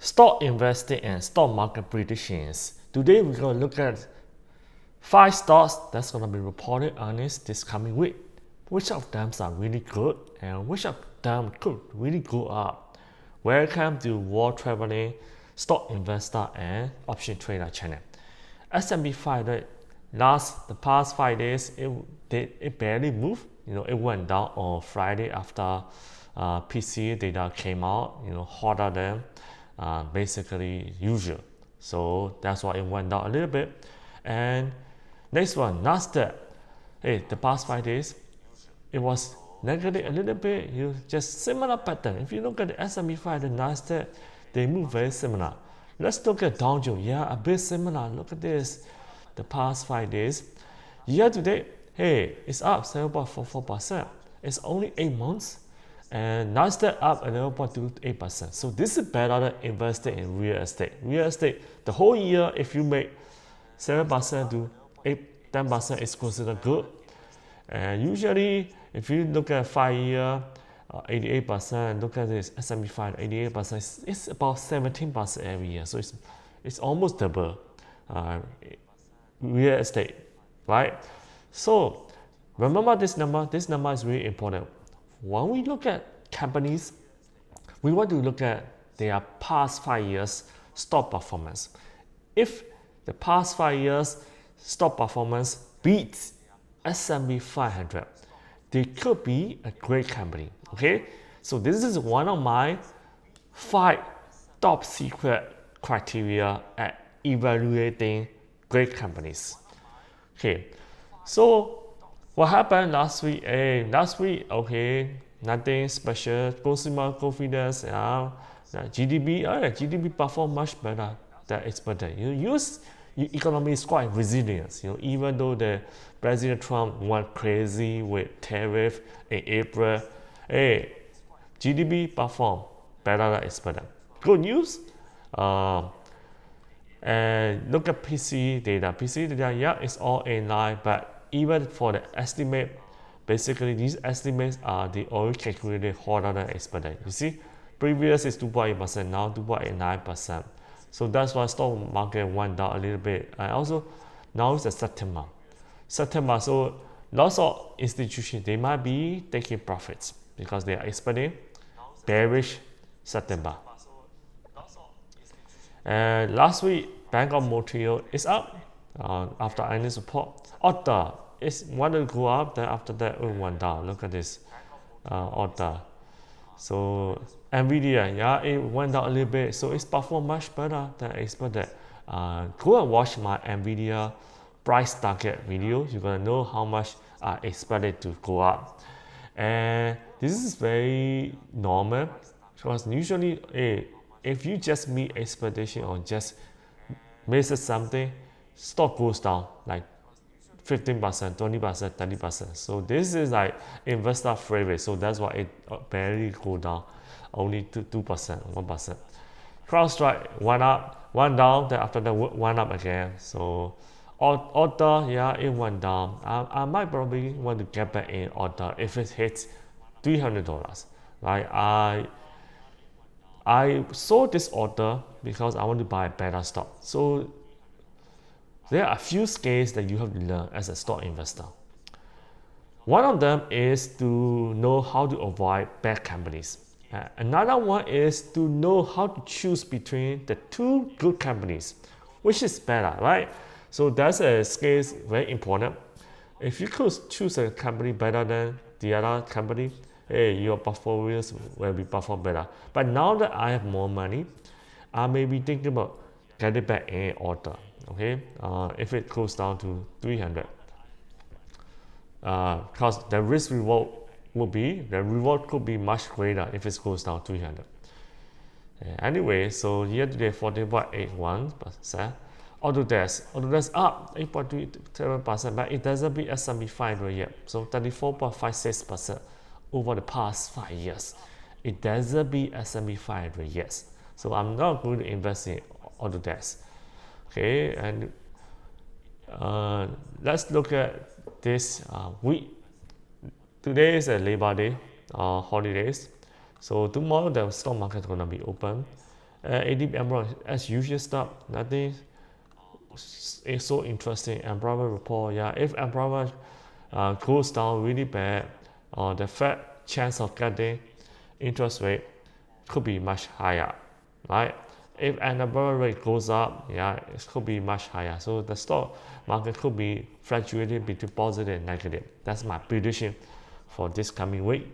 Stock investing and stock market predictions. Today we're going to look at 5 stocks that's going to be reported earnings this coming week. Which of them are really good and which of them could really go up. Welcome to World Traveling Stock Investor and Option Trader channel. S&P 500 the past 5 days it barely moved. It went down on Friday after PCE data came out. Hotter than basically usual. So that's why it went down a little bit. And next one, Nasdaq. The past 5 days it was negative a little bit. Just similar pattern. If you look at the S&P 500, the Nasdaq, they move very similar. Let's look at Dow Jones. Yeah, a bit similar. Look at this. The past 5 days, year to date, it's up 7.44%. It's only 8 months, and Nasdaq up 11.28%. So this is better than investing in real estate. Real estate, the whole year, if you make 7% to 10% is considered good. And usually, if you look at 5 year, 88%. Look at this S&P 500, 88%. It's about 17% every year. So it's almost double. Real estate, right? So remember this number. This number is really important. When we look at companies, we want to look at their past 5 years stock performance. If the past 5 years stock performance beats S&P 500, they could be a great company. Okay, so this is one of my 5 top secret criteria at evaluating great companies. Okay, so what happened last week? Okay, nothing special. Consumer confidence, GDP, GDP performed much better than expected. US economy is quite resilient. Even though the President Trump went crazy with tariff in April, GDP performed better than expected. Good news. And look at PCE data. PCE data, yeah, it's all in line, but even for the estimate, basically these estimates are the only calculated harder than expected. You see, previous is 2.8%, now 2.89%. So that's why stock market went down a little bit. And also, now it's September. So lots of institutions, they might be taking profits because they are expecting bearish September. And last week, Bank of Montreal is up after earnings report. Otta is wanted to go up, then after that it went down. Look at this, Otta. So NVIDIA, yeah, it went down a little bit. So it's performed much better than expected. Go and watch my NVIDIA price target video. You're gonna know how much I expected to go up. And this is very normal because usually, if you just meet expectation or just miss something, stock goes down like 15%, 20%, 30%. So this is like investor favorite. So that's why it barely go down, only 2%, 1%. CrowdStrike went up, went down, then after that went up again. So Order, yeah, it went down. I might probably want to get back in Order if it hits $300. Right? I sold this order because I want to buy a better stock. So there are a few skills that you have to learn as a stock investor. One of them is to know how to avoid bad companies. Another one is to know how to choose between the 2 good companies, which is better, right? So that's a skill very important. If you could choose a company better than the other company, your portfolios will be perform better. But now that I have more money, I may be thinking about getting back in Order. Okay, if it goes down to 300, because the risk reward could be much greater if it goes down 300. Anyway, so year to date 14.81%. Autodesk up 8.27%, but it doesn't beat S&P 500 yet. So 34.56% over the past 5 years. It doesn't beat S&P 500 yet. So I'm not going to invest in Autodesk. Okay, and let's look at this week. Today is a Labor Day, holidays. So tomorrow the stock market is going to be open. ADP Emperor, as usual stuff, nothing is so interesting. Employment report, yeah, if employment goes down really bad, the Fed chance of getting interest rate could be much higher, right? If unemployment rate goes up, yeah, it could be much higher. So the stock market could be fluctuating between positive and negative. That's my prediction for this coming week.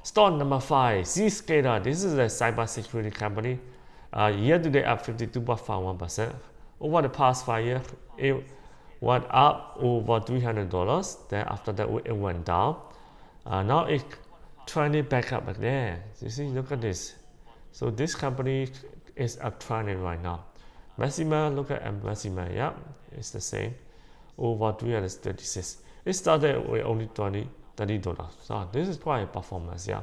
Stock number 5, Zscaler. This is a cybersecurity company. Year to date up 52.51%. Over the past 5 years, it went up over $300. Then after that, it went down. Now it's trending back up again. You see, look at this. So this company is up trending right now. Maxima, look at Maxima. Yeah, it's the same. Over 336. It started with only $30. So this is quite a performance, yeah.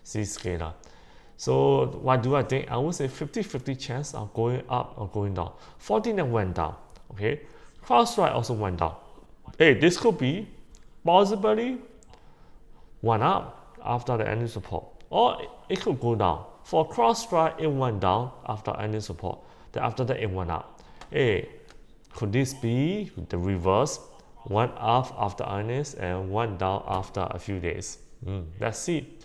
Zscaler. So what do I think? I would say 50-50 chance of going up or going down. 14 went down. Okay. CrowdStrike also went down. Hey, this could be possibly went up after the ending support. Or it could go down. For CrowdStrike, it went down after ending support. Then after that, it went up. Hey, could this be the reverse? Went up after earnings and went down after a few days. Let's see.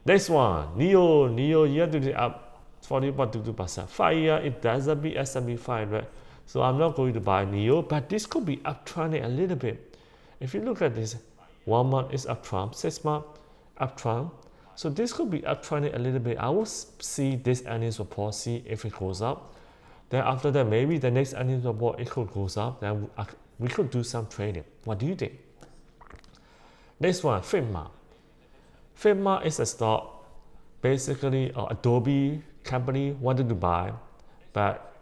Next one, NEO year to date up 40.22%. 5 year, it doesn't beat S&P 500. So I'm not going to buy NEO, but this could be uptrending a little bit. If you look at this, 1 month is uptrend, 6 months uptrend. So this could be uptrending a little bit. I will see this earnings report, see if it goes up. Then after that, maybe the next earnings report, it could goes up. Then we could do some trading. What do you think? Next one, Figma. Figma is a stock, basically Adobe company wanted to buy, but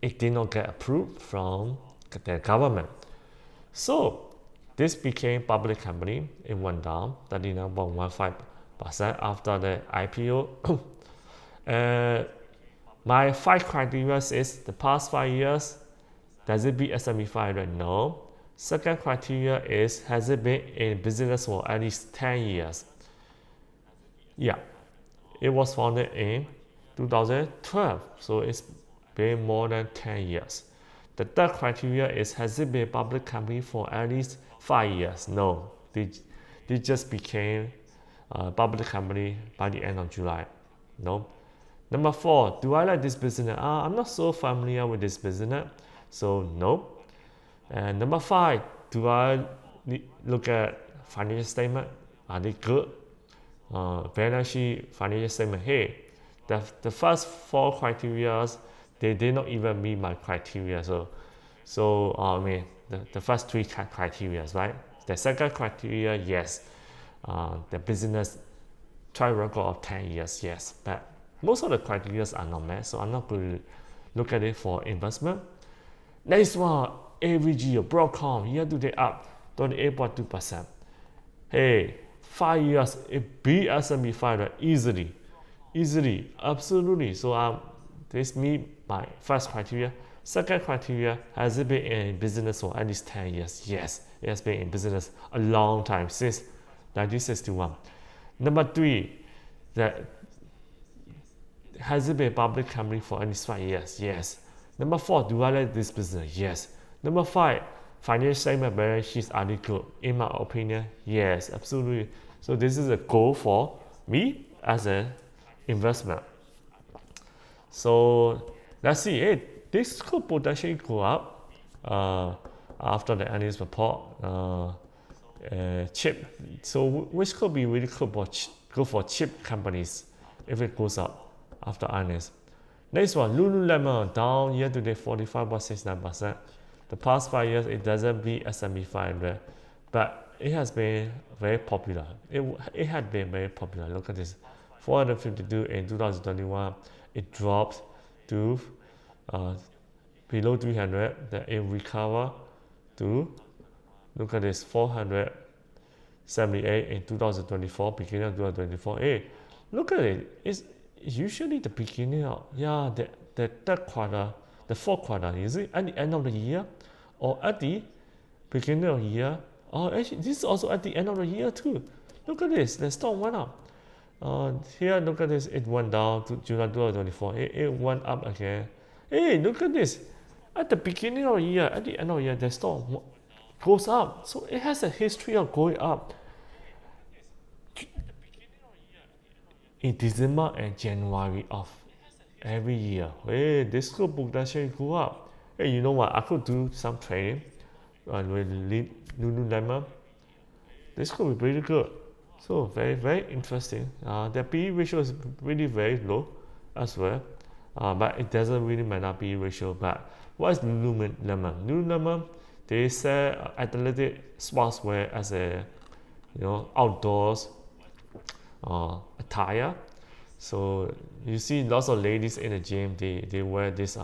it did not get approved from the government. So this became public company. It went down 39.15% after the IPO. My 5 criteria is the past 5 years, does it beat S&P 500? No. Second criteria is, has it been in business for at least 10 years? Yeah, it was founded in 2012, so it's been more than 10 years. The third criteria is, has it been a public company for at least 5 years? No, they just became a public company by the end of July. No. Number 4, do I like this business? I'm not so familiar with this business, so no. And number 5, do I look at financial statement? Are they good? Balance sheet, financial statement. Hey, the first 4 criteria, they did not even meet my criteria. So I mean, the first 3 criteria, right? The second criteria, yes. The business track record of 10 years, yes. But most of the criteria are not met, so I'm not going to look at it for investment. Next one, AVGO, Broadcom, year to date up 28.2%. Hey, 5 years, it beat S&P 500 easily, absolutely. So this meet my first criteria. Second criteria, has it been in business for at least 10 years? Yes, it has been in business a long time, since 1961. Number 3, has it been a public company for at least 5 years? Yes. Number 4, do I like this business? Yes. Number 5, financial statement balance sheets, are they good? In my opinion, yes, absolutely. So this is a goal for me as an investment. So let's see. Hey, this could potentially go up after the earnings report. Chip. So which could be really good for chip companies if it goes up after earnings. Next one, Lululemon, down year to date 45.69%. The past 5 years, it doesn't beat S&P 500, but it has been very popular. It had been very popular. Look at this, 452 in 2021. It dropped to below 300. Then it recovered to, look at this, 478 in 2024, beginning of 2024. Hey, look at it. It's usually the beginning of, the third quarter, the fourth quarter, is it at the end of the year or at the beginning of the year? Oh, actually, this is also at the end of the year too. Look at this, the stock went up. Here, look at this. It went down to July 2024. It went up again. Hey, look at this. At the beginning of the year, at the end of the year, the stock goes up. So it has a history of going up in December and January of every year. Hey, this could potentially go up. Hey, you know what? I could do some trading with Lululemon. This could be pretty good. So very interesting. The PE ratio is really very low as well, but it doesn't really matter PE ratio. But what is Lululemon? Lululemon, they sell athletic sportswear as a outdoors attire. So you see lots of ladies in the gym. They wear this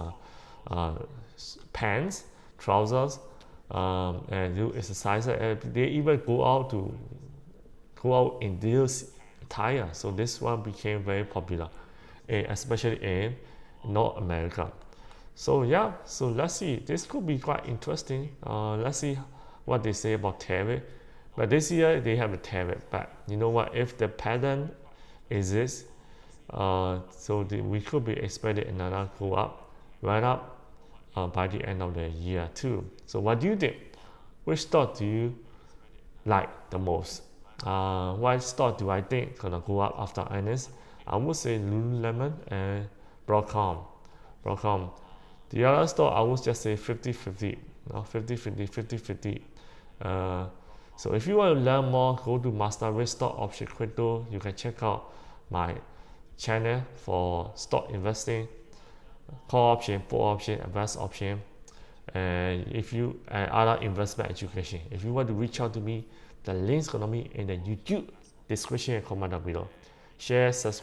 pants, trousers, and do exercise. They even go out in this attire. So this one became very popular, especially in North America. So yeah, so let's see. This could be quite interesting. Let's see what they say about tariff. But this year they have a tariff. But you know what? If the pattern exists, we could be expecting another go up, right up by the end of the year too. So what do you think? Which stock do you like the most? What stock do I think gonna go up after earnings? I would say Lululemon and Broadcom. The other stock I would just say 50-50, 50-50. So if you want to learn more, go to Master Rate Stock Option Crypto. You can check out my channel for stock investing, call option, put option, advanced option, and other investment education. If you want to reach out to me, the link's gonna be in the YouTube description and comment down below. Share, subscribe.